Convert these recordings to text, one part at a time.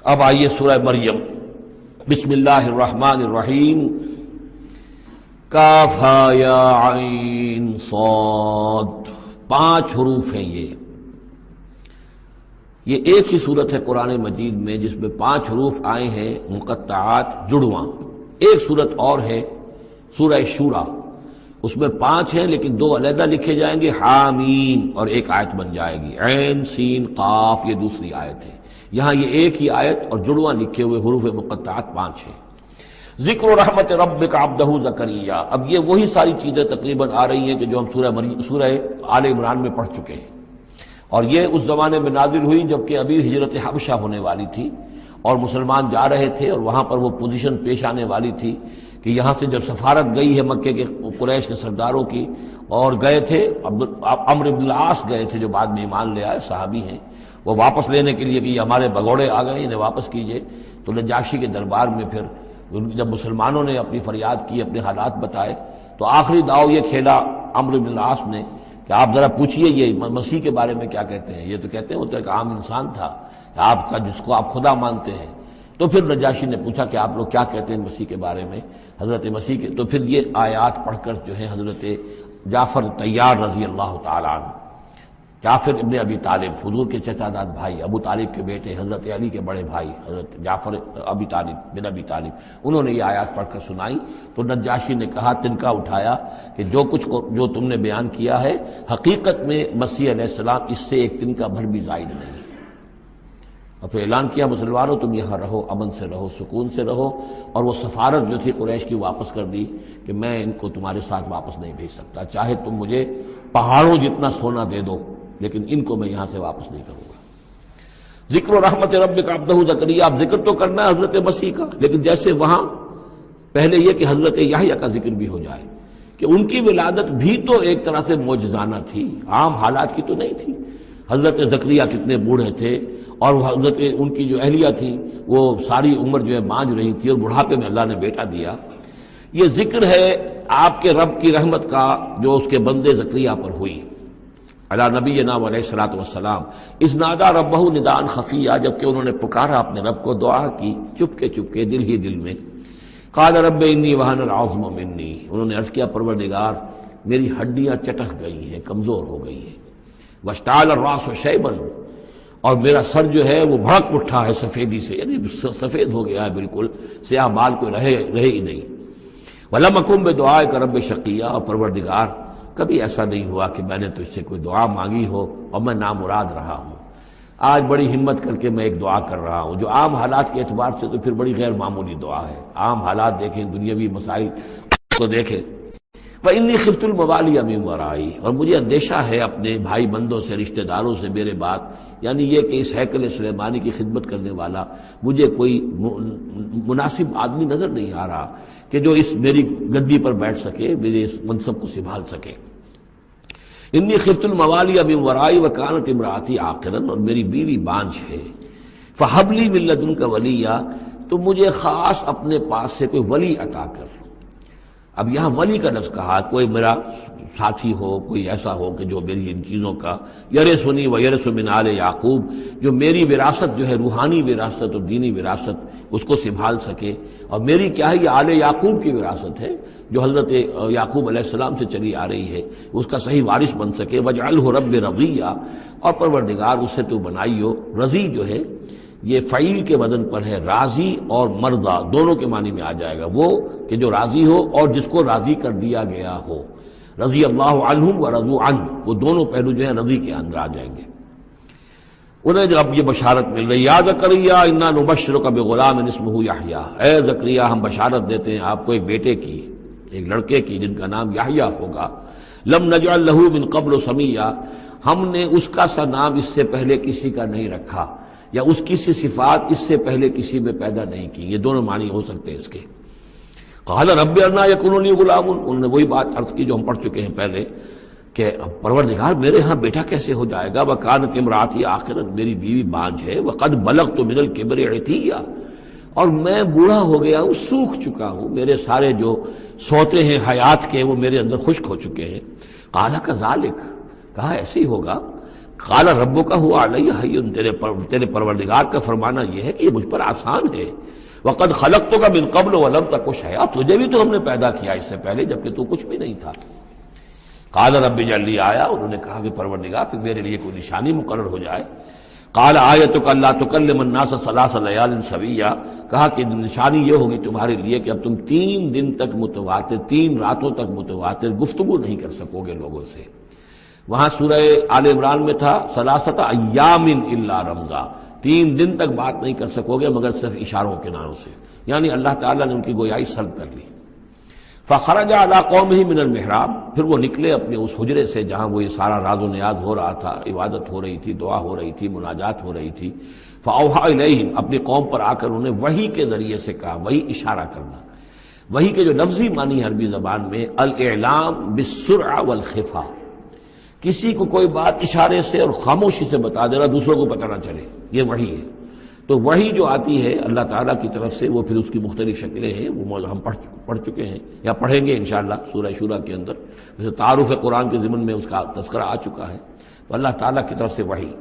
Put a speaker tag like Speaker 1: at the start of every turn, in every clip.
Speaker 1: اب آئیے سورہ مریم، بسم اللہ الرحمن الرحیم، کاف ہا یا عین صاد، 5 حروف ہیں یہ ایک ہی صورت ہے قرآن مجید میں جس میں 5 حروف آئے ہیں مقطعات جڑواں۔ ایک صورت اور ہے سورہ شورا، اس میں 5 ہیں لیکن 2 علیحدہ لکھے جائیں گے، حامیم، اور ایک آیت بن جائے گی، عین سین قاف، یہ دوسری آیت ہے۔ یہاں یہ ایک ہی آیت اور جڑواں لکھے ہوئے حروف مقطعات 5 ہیں۔ ذکر رحمت ربک عبدہ زکریا، اب یہ وہی ساری چیزیں تقریباً آ رہی ہیں کہ جو ہم سورہ آل عمران میں پڑھ چکے ہیں، اور یہ اس زمانے میں نازل ہوئی جبکہ ابھی ہجرت حبشہ ہونے والی تھی اور مسلمان جا رہے تھے، اور وہاں پر وہ پوزیشن پیش آنے والی تھی کہ یہاں سے جب سفارت گئی ہے مکے کے قریش کے سرداروں کی، اور گئے تھے عمرو بن العاص گئے تھے جو بعد میں ایمان لے آئے، صحابی ہیں، وہ واپس لینے کے لیے کہ یہ ہمارے بگوڑے آ گئے، انہیں واپس کیجئے۔ تو نجاشی کے دربار میں پھر جب مسلمانوں نے اپنی فریاد کی، اپنے حالات بتائے، تو آخری داؤ یہ کھیلا عمرو بن العاص نے کہ آپ ذرا پوچھئے یہ مسیح کے بارے میں کیا کہتے ہیں۔ یہ تو کہتے ہیں وہ تو ایک عام انسان تھا آپ کا جس کو آپ خدا مانتے ہیں۔ تو پھر نجاشی نے پوچھا کہ آپ لوگ کیا کہتے ہیں مسیح کے بارے میں، حضرت مسیح کے، تو پھر یہ آیات پڑھ کر جو ہے حضرت جعفر طیار رضی اللہ تعالیٰ عنہ، جعفر ابن ابی طالب، حضور کے چچا داد بھائی، ابو طالب کے بیٹے، حضرت علی کے بڑے بھائی حضرت جعفر ابی طالب بن ابی طالب، انہوں نے یہ آیات پڑھ کر سنائی۔ تو نجاشی نے کہا، تنکا اٹھایا کہ جو تم نے بیان کیا ہے حقیقت میں مسیح علیہ السلام اس سے ایک تنکا بھر بھی زائد نہیں ہے۔ اور پھر اعلان کیا، مسلمانوں تم یہاں رہو، امن سے رہو، سکون سے رہو، اور وہ سفارت جو تھی قریش کی واپس کر دی کہ میں ان کو تمہارے ساتھ واپس نہیں بھیج سکتا، چاہے تم مجھے پہاڑوں جتنا سونا دے دو لیکن ان کو میں یہاں سے واپس نہیں کروں گا۔ ذکر و رحمت ربک عبدہ زکریا، اب ذکر تو کرنا ہے حضرت مسیح کا، لیکن جیسے وہاں پہلے یہ کہ حضرت یحییٰ کا ذکر بھی ہو جائے کہ ان کی ولادت بھی تو ایک طرح سے معجزانہ تھی، عام حالات کی تو نہیں تھی۔ حضرت زکریا کتنے بوڑھے تھے، اور حضرت ان کی جو اہلیہ تھی وہ ساری عمر جو ہے مانج رہی تھی، اور بڑھاپے میں اللہ نے بیٹا دیا۔ یہ ذکر ہے آپ کے رب کی رحمت کا جو اس کے بندے زکریا پر ہوئی، علی نبینا علیہ الصلوۃ والسلام، اذ نادى ربہ نداء خفیا، جبکہ انہوں نے پکارا اپنے رب کو، دعا کی چپکے چپکے دل ہی دل میں۔ قال رب انی وہن العظم منی، انہوں نے عرض کیا پروردگار میری ہڈیاں چٹک گئی ہیں، کمزور ہو گئی ہیں، واشتعل الراس شیبا، اور میرا سر جو ہے وہ بھڑک اٹھا ہے سفیدی سے، یعنی سفید ہو گیا ہے، بالکل سیاہ بال کوئی رہے ہی نہیں۔ ولم اکن بدعائک رب شقیا، اور پروردگار کبھی ایسا نہیں ہوا کہ میں نے تجھ سے کوئی دعا مانگی ہو اور میں نامراد رہا ہوں۔ آج بڑی ہمت کر کے میں ایک دعا کر رہا ہوں جو عام حالات کے اعتبار سے تو پھر بڑی غیر معمولی دعا ہے، عام حالات دیکھیں، دنیاوی مسائل کو دیکھیں۔ وَإِنِّي خِفْتُ الْمَوَالِيَ مِن وَرَائِي، اور مجھے اندیشہ ہے اپنے بھائی بندوں سے، رشتہ داروں سے میرے بعد، یعنی یہ کہ اس ہیکل سلیمانی کی خدمت کرنے والا مجھے کوئی مناسب آدمی نظر نہیں آ رہا کہ جو اس میری گدی پر بیٹھ سکے، میرے اس منصب کو سنبھال سکے۔ انی خفت الموالی من ورائی وکانت امراتی عاقرا، اور میری بیوی بانجھ ہے، فہب لی من لدنک ولیا، تو مجھے خاص اپنے پاس سے کوئی ولی عطا کر۔ اب یہاں ولی کا لفظ کہا، کوئی میرا ساتھی ہو، کوئی ایسا ہو کہ جو میری ان چیزوں کا یرثنی و یرث من آل یعقوب، جو میری وراثت جو ہے روحانی وراثت اور دینی وراثت اس کو سنبھال سکے، اور میری کیا ہے یہ آل یعقوب کی وراثت ہے جو حضرت یعقوب علیہ السلام سے چلی آ رہی ہے، اس کا صحیح وارث بن سکے۔ وجعلہ رب رضیہ، اور پروردگار اسے تو بنائیو، رضی جو ہے یہ فعیل کے وزن پر ہے، راضی اور مرضی دونوں کے معنی میں آ جائے گا، وہ کہ جو راضی ہو اور جس کو راضی کر دیا گیا ہو، رضی اللہ عنہم ورضوا عنہ، وہ دونوں پہلو جو ہیں رضی کے اندر آ جائیں گے۔ انہیں جو اب یہ بشارت مل رہی، یا زکریا انا نبشرک بغلام اسمہ یحییٰ، اے زکریا ہم بشارت دیتے ہیں آپ کو ایک بیٹے کی، ایک لڑکے کی جن کا نام یحییٰ ہوگا، لم نجعل لہ من قبل سمیہ، ہم نے اس کا سا نام اس سے پہلے کسی کا نہیں رکھا، یا اس کی سی صفات اس سے پہلے کسی میں پیدا نہیں کی، یہ دونوں معنی ہو سکتے ہیں اس کے۔ قال رب انا یکون لی غلام، انہوں نے وہی بات عرض کی جو ہم پڑھ چکے ہیں پہلے کہ پروردگار میرے ہاں بیٹا کیسے ہو جائے گا، وکانت امراتی عاقرا، میری بیوی بانجھ ہے، وقد بلغت من الکبر عتیہ، اور میں بوڑھا ہو گیا ہوں، سوکھ چکا ہوں، میرے سارے جو سوتے ہیں حیات کے وہ میرے اندر خشک ہو چکے ہیں۔ قال کذالک، کہا ایسے ہی ہوگا، قال ربک هو علی ہین، تیرے پروردگار کا فرمانا یہ ہے کہ یہ مجھ پر آسان ہے، وقد خلقتک من قبل ولم تک شیئا، تجھے بھی تو ہم نے پیدا کیا اس سے پہلے جبکہ تو کچھ بھی نہیں تھا۔ قال رب اجعل لی آیا، انہوں نے کہا کہ پروردگار پھر میرے لیے کوئی نشانی مقرر ہو جائے۔ قال آیتک الا تکلم الناس ثلاث لیال سویا، کہا کہ نشانی یہ ہوگی تمہارے لیے کہ اب تم 3 دن تک متواتر، 3 راتوں تک متواتر گفتگو نہیں کر سکو گے لوگوں سے۔ وہاں سورہ آل عمران میں تھا ثلاثۃ ایام الا رمزا، 3 دن تک بات نہیں کر سکو گے مگر صرف اشاروں کے نام سے، یعنی اللہ تعالیٰ نے ان کی گویائی سلب کر لی۔ فخرج علی قومہ من المحراب، پھر وہ نکلے اپنے اس حجرے سے جہاں وہ یہ سارا راز و نیاز ہو رہا تھا، عبادت ہو رہی تھی، دعا ہو رہی تھی، مناجات ہو رہی تھی۔ فاوحی الیہم، اپنی قوم پر آ کر انہیں وحی کے ذریعے سے کہا، وحی اشارہ کرنا۔ وحی کے جو لفظی معنی عربی زبان میں الاعلام بالسرعہ والخفا، کسی کو کوئی بات اشارے سے اور خاموشی سے بتا دینا، دوسروں کو پتہ نہ چلے، یہ وحی ہے۔ تو وحی جو آتی ہے اللہ تعالیٰ کی طرف سے، وہ پھر اس کی مختلف شکلیں ہیں، وہ ہم پڑھ چکے ہیں یا پڑھیں گے انشاءاللہ سورہ شورى کے اندر، جیسے تعارف قرآن کے ضمن میں اس کا تذکرہ آ چکا ہے۔ تو اللہ تعالیٰ کی طرف سے وحی۔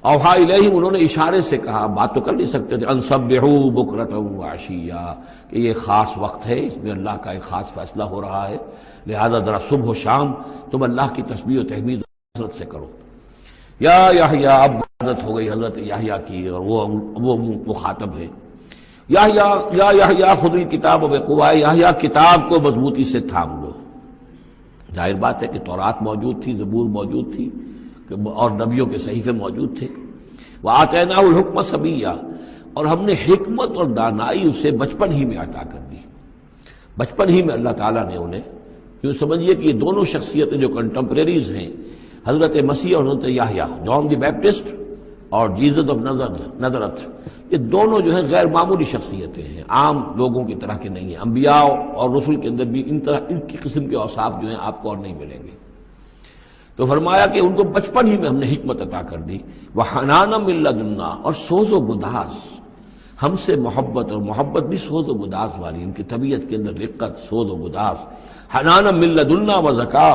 Speaker 1: اوحا الیہم، انہوں نے اشارے سے کہا، بات تو کر نہیں سکتے تھے، ان سبحوا بکرۃ وعشیا، کہ یہ خاص وقت ہے، اس میں اللہ کا ایک خاص فیصلہ ہو رہا ہے، لہذا ذرا صبح و شام تم اللہ کی تسبیح و تحمید حضرت سے کرو۔ یا یحییٰ، اب عادت ہو گئی حضرت یحییٰ کی، اور وہ مخاطب ہے۔ یا یحییٰ خذ الکتاب بقوہ، یحییٰ کتاب کو مضبوطی سے تھام لو۔ ظاہر بات ہے کہ تورات موجود تھی، زبور موجود تھی، اور نبیوں کے صحیفے موجود تھے۔ وآتیناہ الحکم صبیا، اور ہم نے حکمت اور دانائی اسے بچپن ہی میں عطا کر دی۔ بچپن ہی میں اللہ تعالیٰ نے انہیں، یوں سمجھیے کہ یہ دونوں شخصیتیں جو کنٹمپریریز ہیں، حضرت مسیح اور حضرت یحییٰ، جان دی بیپٹسٹ اور جیزس آف نظرت، یہ دونوں جو ہیں غیر معمولی شخصیتیں ہیں، عام لوگوں کی طرح کے نہیں ہیں۔ انبیاء اور رسل کے اندر بھی ان کی قسم کے اوصاف جو ہیں آپ کو اور نہیں ملیں گے۔ تو فرمایا کہ ان کو بچپن ہی میں ہم نے حکمت عطا کر دی۔ وحنانا من لدنا، اور سوز و گداز، ہم سے محبت، اور محبت بھی سوز و گداز والی، ان کی طبیعت کے اندر رقت، سوز و گداز۔ حنانا من لدنا وزکا،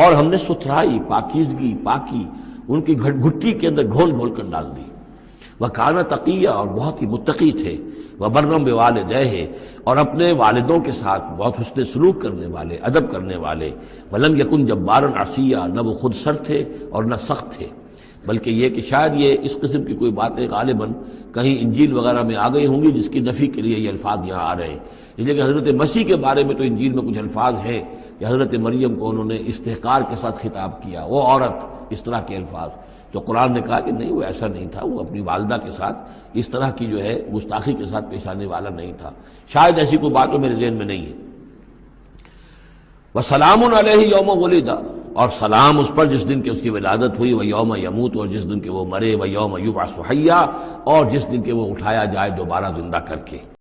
Speaker 1: اور ہم نے ستھرائی، پاکیزگی، پاکی ان کی گھٹی کے اندر گھول گھول کر ڈال دی۔ وکانا تقیہ، اور بہت ہی متقی تھے۔ وبرم بوالدیہ، اور اپنے والدوں کے ساتھ بہت حسن سلوک کرنے والے، ادب کرنے والے۔ ولم یکن جبارا عصیا، نہ وہ خود سر تھے اور نہ سخت تھے، بلکہ یہ کہ شاید یہ اس قسم کی کوئی باتیں غالباً کہیں انجیل وغیرہ میں آ گئی ہوں گی جس کی نفی کے لیے یہ الفاظ یہاں آ رہے ہیں۔ لیکن حضرت مسیح کے بارے میں تو انجیل میں کچھ الفاظ ہیں کہ حضرت مریم کو انہوں نے استحقار کے ساتھ خطاب کیا، وہ عورت، اس طرح کے الفاظ۔ تو قرآن نے کہا کہ نہیں، وہ ایسا نہیں تھا، وہ اپنی والدہ کے ساتھ اس طرح کی جو ہے گستاخی کے ساتھ پیش آنے والا نہیں تھا۔ شاید ایسی کوئی بات تو میرے ذہن میں نہیں ہے۔ وسلام علیہ یوم ولد، اور سلام اس پر جس دن کہ اس کی ولادت ہوئی، ویوم یموت، اور جس دن کہ وہ مرے، ویوم یبعث حیا، اور جس دن کہ وہ اٹھایا جائے دوبارہ زندہ کر کے۔